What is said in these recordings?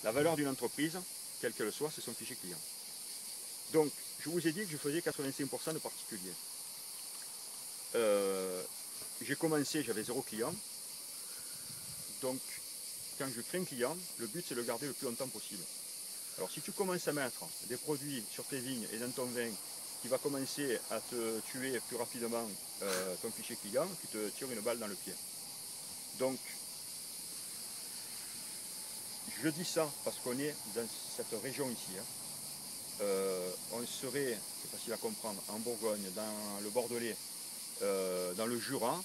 La valeur d'une entreprise, quelle qu'elle soit, c'est son fichier client. Donc, je vous ai dit que je faisais 85% de particuliers. J'ai commencé, j'avais 0 client. Donc, quand je crée un client, le but c'est de le garder le plus longtemps possible. Alors, si tu commences à mettre des produits sur tes vignes et dans ton vin qui va commencer à te tuer plus rapidement ton fichier client, tu te tires une balle dans le pied. Donc, je dis ça parce qu'on est dans cette région ici. On serait, c'est facile à comprendre, en Bourgogne, dans le Bordelais, dans le Jura,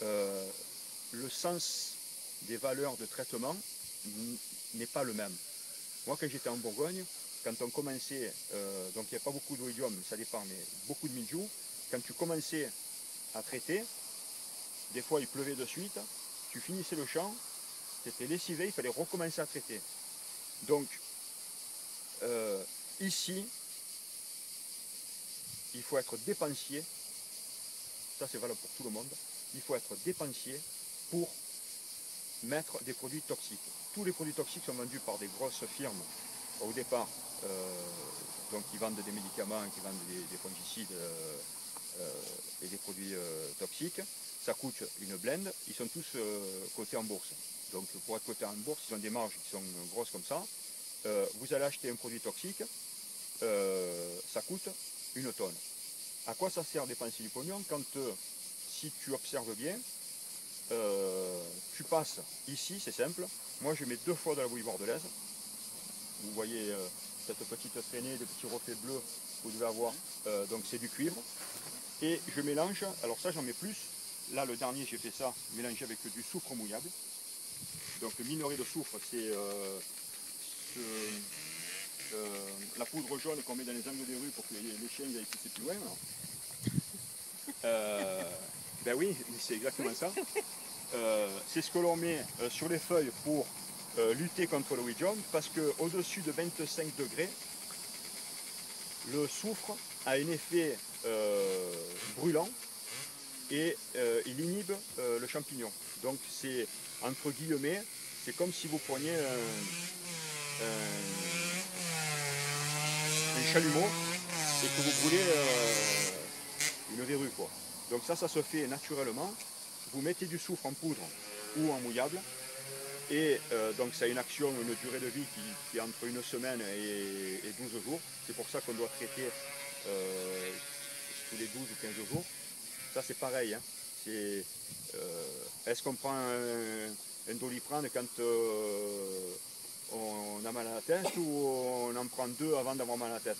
le sens des valeurs de traitement n'est pas le même. Moi, quand j'étais en Bourgogne, quand on commençait, donc il n'y a pas beaucoup d'oïdium, ça dépend, mais beaucoup de mildiou, quand tu commençais à traiter, des fois il pleuvait de suite, tu finissais le champ, c'était lessivé, il fallait recommencer à traiter. Donc, ici, il faut être dépensier, ça c'est valable pour tout le monde, il faut être dépensier pour mettre des produits toxiques. Tous les produits toxiques sont vendus par des grosses firmes au départ, donc qui vendent des médicaments, qui vendent des fongicides et des produits toxiques. Ça coûte une blende, ils sont tous cotés en bourse. Donc pour être cotés en bourse, ils ont des marges qui sont grosses comme ça. Vous allez acheter un produit toxique, ça coûte une tonne. À quoi ça sert de dépenser du pognon quand, si tu observes bien, tu passes ici, c'est simple, moi je mets 2 fois de la bouillie bordelaise. Vous voyez cette petite traînée de petits reflets bleus que vous devez avoir, donc c'est du cuivre. Et je mélange, alors ça j'en mets plus, là le dernier j'ai fait ça, mélangé avec du soufre mouillable. Donc le minerai de soufre, c'est la poudre jaune qu'on met dans les angles des rues pour que les chiens aillent pisser plus loin. Ben oui, c'est exactement ça. C'est ce que l'on met sur les feuilles pour lutter contre le oïdium, parce qu'au-dessus de 25 degrés, le soufre a un effet brûlant et il inhibe le champignon. Donc c'est, entre guillemets, c'est comme si vous preniez un chalumeau et que vous brûlez une verrue, quoi. Donc ça se fait naturellement. Vous mettez du soufre en poudre ou en mouillable. Et donc ça a une action, une durée de vie qui est entre une semaine et 12 jours. C'est pour ça qu'on doit traiter tous les 12 ou 15 jours. Ça c'est pareil. Hein. Est-ce qu'on prend un Doliprane quand on a mal à la tête ou on en prend 2 avant d'avoir mal à la tête?